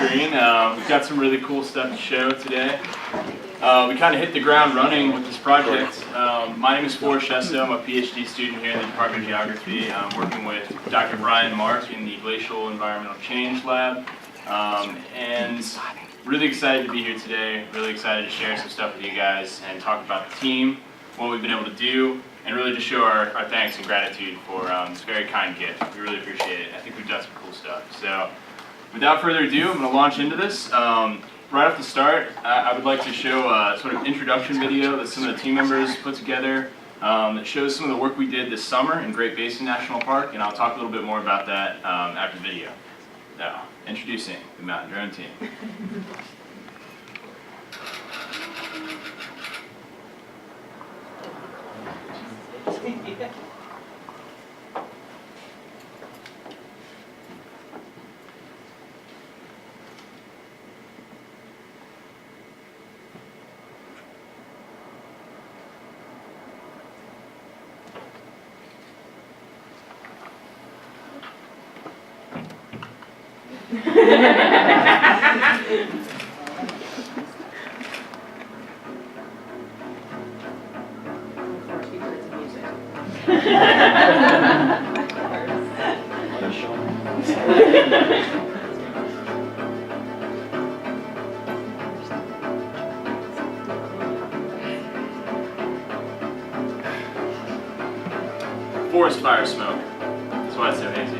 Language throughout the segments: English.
screen. We've got some really cool stuff to show today. We kind of hit the ground running with this project. My name is Forrest. I'm a PhD student here in the Department of Geography. I'm working with Dr. Brian Mark in the Glacial Environmental Change Lab. And really excited to be here today. Really excited to share some stuff with you guys and talk about the team, what we've been able to do, and really just show our thanks and gratitude for this very kind gift. We really appreciate it. I think we've done some cool stuff. So without further ado, I'm going to launch into this. Right off the start, I would like to show a sort of introduction video that some of the team members put together that shows some of the work we did this summer in Great Basin National Park, and I'll talk a little bit more about that after the video. So, introducing the Mountain Drone team. Forest fire smoke. That's why it's so hazy.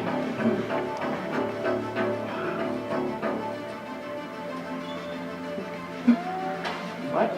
What?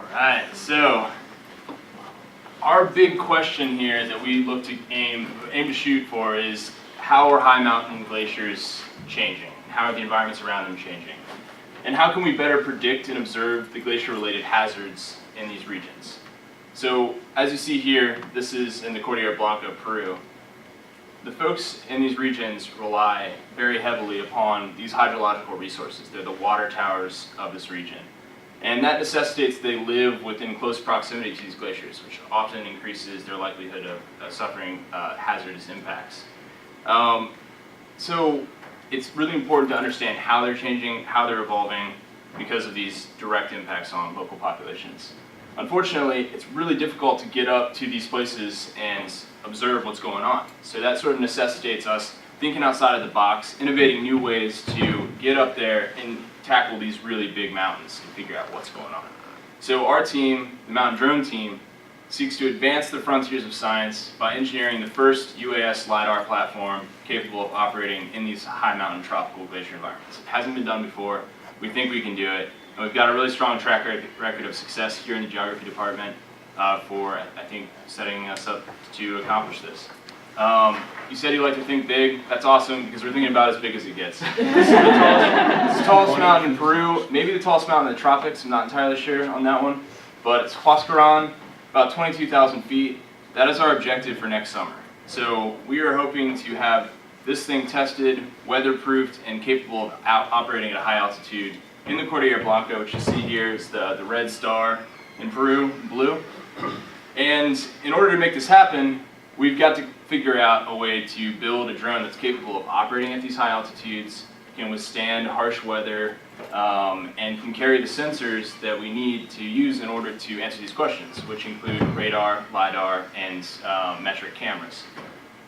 Alright, so our big question here that we look to aim to shoot for is how are high mountain glaciers changing? How are the environments around them changing? And how can we better predict and observe the glacier-related hazards in these regions? So, as you see here, this is in the Cordillera Blanca, Peru. The folks in these regions rely very heavily upon these hydrological resources. They're the water towers of this region. And that necessitates they live within close proximity to these glaciers, which often increases their likelihood of suffering hazardous impacts. So it's really important to understand how they're changing, how they're evolving, because of these direct impacts on local populations. Unfortunately, it's really difficult to get up to these places and observe what's going on. So that sort of necessitates us thinking outside of the box, innovating new ways to get up there and tackle these really big mountains and figure out what's going on. So our team, the Mountain Drone team, seeks to advance the frontiers of science by engineering the first UAS LiDAR platform capable of operating in these high mountain tropical glacier environments. It hasn't been done before. We think we can do it. And we've got a really strong track record of success here in the geography department for, I think, setting us up to accomplish this. You said you like to think big. That's awesome, because we're thinking about as big as it gets. This is the tallest mountain in Peru, maybe the tallest mountain in the tropics. I'm not entirely sure on that one. But it's Huascaran, about 22,000 feet. That is our objective for next summer. So we are hoping to have this thing tested, weatherproofed, and capable of operating at a high altitude in the Cordillera Blanca, which you see here is the red star in Peru, blue. And in order to make this happen, we've got to figure out a way to build a drone that's capable of operating at these high altitudes, can withstand harsh weather, and can carry the sensors that we need to use in order to answer these questions, which include radar, LiDAR, and metric cameras.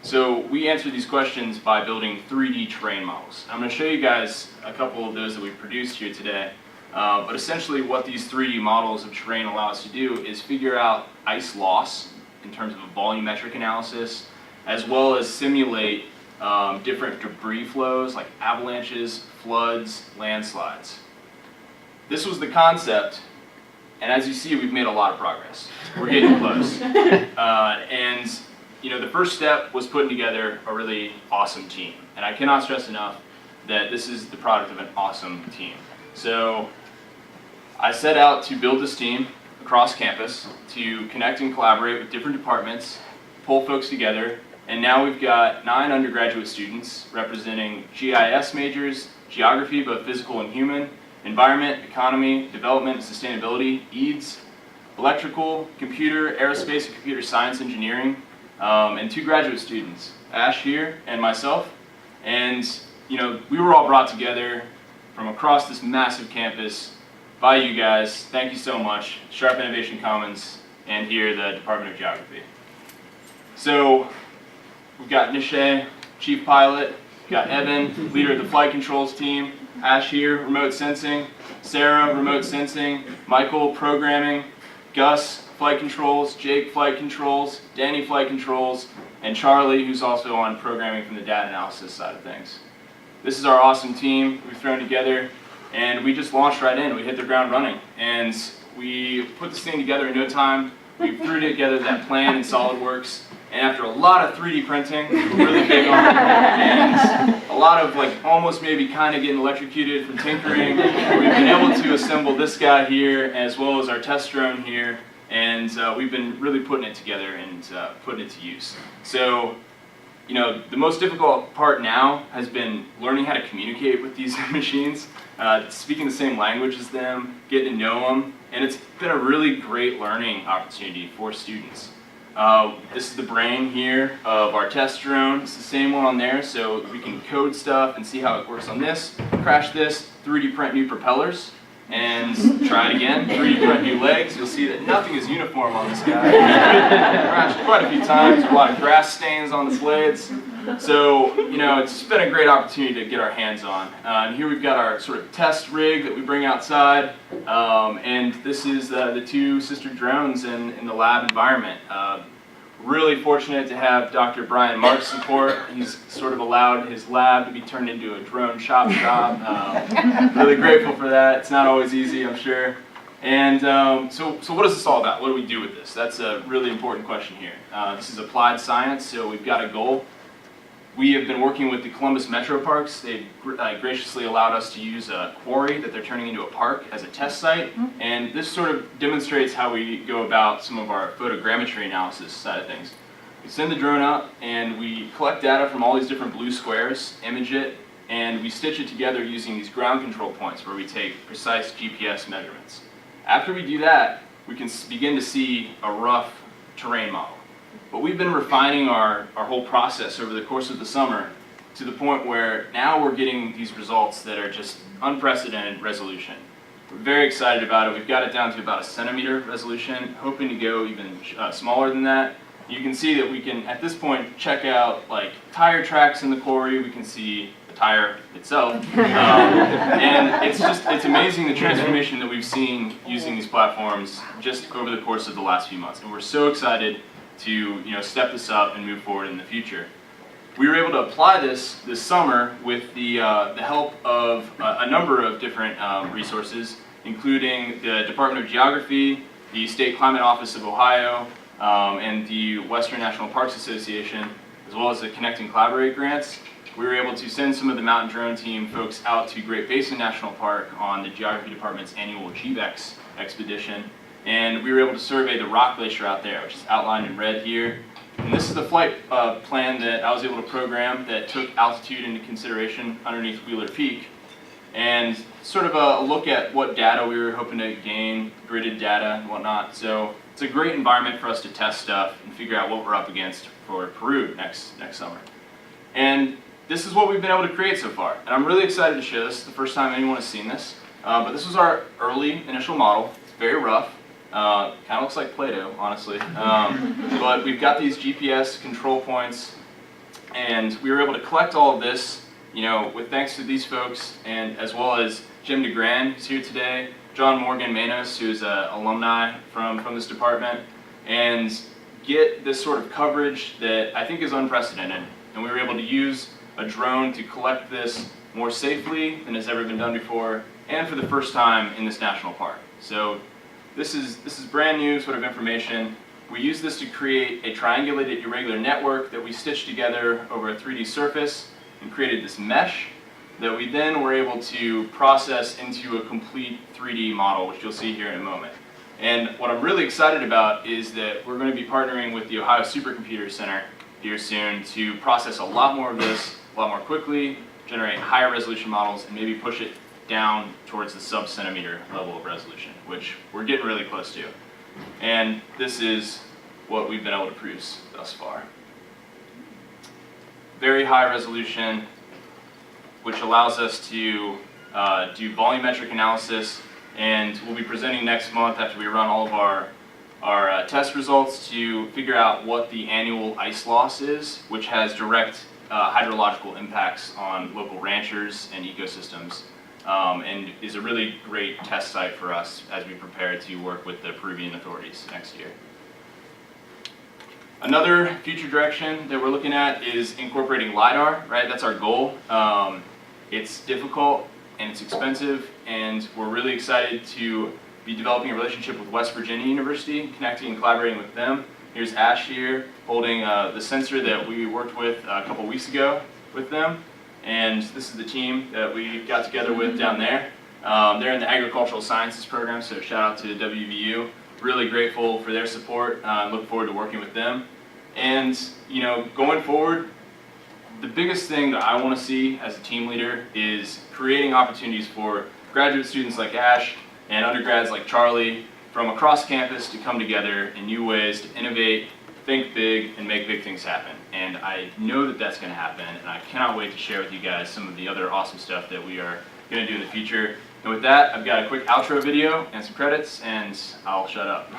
So we answer these questions by building 3D terrain models. I'm going to show you guys a couple of those that we produced here today. But essentially what these 3D models of terrain allow us to do is figure out ice loss in terms of a volumetric analysis, as well as simulate different debris flows like avalanches, floods, landslides. This was the concept, and as you see, we've made a lot of progress. We're getting close. And the first step was putting together a really awesome team. And I cannot stress enough that this is the product of an awesome team. So I set out to build this team across campus to connect and collaborate with different departments, pull folks together, and now we've got 9 undergraduate students representing GIS majors, geography, both physical and human, environment, economy, development, and sustainability, EADS, electrical, computer, aerospace, and computer science engineering, and 2 graduate students, Ash here and myself. And we were all brought together from across this massive campus by you guys. Thank you so much, Sharp Innovation Commons, and here, the Department of Geography. So we've got Nishay, Chief Pilot, we've got Evan, leader of the flight controls team, Ash here, remote sensing, Sarah, remote sensing, Michael, programming, Gus, flight controls, Jake, flight controls, Danny, flight controls, and Charlie, who's also on programming from the data analysis side of things. This is our awesome team we've thrown together, and we just launched right in. We hit the ground running, and we put this thing together in no time. We threw together that plan in SolidWorks, and after a lot of 3D printing, we're really big on it, and a lot of almost maybe kind of getting electrocuted from tinkering, we've been able to assemble this guy here as well as our test drone here, and we've been really putting it together and putting it to use. So, the most difficult part now has been learning how to communicate with these machines, speaking the same language as them, getting to know them, and it's been a really great learning opportunity for students. This is the brain here of our test drone. It's the same one on there, so we can code stuff and see how it works on this, crash this, 3D print new propellers, and try it again, 3D print new legs. You'll see that nothing is uniform on this guy. Crashed quite a few times, a lot of grass stains on the blades. So, it's been a great opportunity to get our hands on. And here we've got our sort of test rig that we bring outside, and this is the 2 sister drones in the lab environment. Really fortunate to have Dr. Brian Mark's support. He's sort of allowed his lab to be turned into a drone shop. Really grateful for that. It's not always easy, I'm sure. And so what is this all about? What do we do with this? That's a really important question here. This is applied science, so we've got a goal. We have been working with the Columbus Metro Parks. They've graciously allowed us to use a quarry that they're turning into a park as a test site. And this sort of demonstrates how we go about some of our photogrammetry analysis side of things. We send the drone up and we collect data from all these different blue squares, image it, and we stitch it together using these ground control points where we take precise GPS measurements. After we do that, we can begin to see a rough terrain model. But we've been refining our whole process over the course of the summer to the point where now we're getting these results that are just unprecedented resolution. We're very excited about it. We've got it down to about a centimeter resolution, hoping to go even smaller than that. You can see that we can, at this point, check out tire tracks in the quarry. We can see the tire itself. And it's amazing the transformation that we've seen using these platforms just over the course of the last few months. And we're so excited to step this up and move forward in the future. We were able to apply this summer with the help of a number of different resources, including the Department of Geography, the State Climate Office of Ohio, and the Western National Parks Association, as well as the Connect and Collaborate grants. We were able to send some of the mountain drone team folks out to Great Basin National Park on the Geography Department's annual GBEX expedition. And we were able to survey the rock glacier out there, which is outlined in red here. And this is the flight plan that I was able to program that took altitude into consideration underneath Wheeler Peak. And sort of a look at what data we were hoping to gain, gridded data and whatnot. So it's a great environment for us to test stuff and figure out what we're up against for Peru next summer. And this is what we've been able to create so far. And I'm really excited to share this. It's the first time anyone has seen this. But this was our early initial model. It's very rough. Kind of looks like Play-Doh, honestly. But we've got these GPS control points, and we were able to collect all of this, with thanks to these folks, and as well as Jim DeGran, who's here today, John Morgan Manos, who's an alumni from this department, and get this sort of coverage that I think is unprecedented. And we were able to use a drone to collect this more safely than has ever been done before, and for the first time in this national park. So this is brand new sort of information. We used this to create a triangulated irregular network that we stitched together over a 3D surface and created this mesh that we then were able to process into a complete 3D model, which you'll see here in a moment. And what I'm really excited about is that we're going to be partnering with the Ohio Supercomputer Center here soon to process a lot more of this a lot more quickly, generate higher resolution models, and maybe push it down towards the sub-centimeter level of resolution, which we're getting really close to. And this is what we've been able to produce thus far. Very high resolution, which allows us to do volumetric analysis, and we'll be presenting next month after we run all of our test results to figure out what the annual ice loss is, which has direct hydrological impacts on local ranchers and ecosystems, and is a really great test site for us as we prepare to work with the Peruvian authorities next year. Another future direction that we're looking at is incorporating LiDAR, right? That's our goal. It's difficult and it's expensive, and we're really excited to be developing a relationship with West Virginia University, connecting and collaborating with them. Here's Ash here holding the sensor that we worked with a couple weeks ago with them. And this is the team that we got together with down there. They're in the agricultural sciences program, so shout out to WVU. Really grateful for their support. Look forward to working with them. And you know, going forward, the biggest thing that I want to see as a team leader is creating opportunities for graduate students like Ash and undergrads like Charlie from across campus to come together in new ways to innovate, think big, and make big things happen. And I know that that's going to happen, and I cannot wait to share with you guys some of the other awesome stuff that we are going to do in the future. And with that, I've got a quick outro video and some credits, and I'll shut up.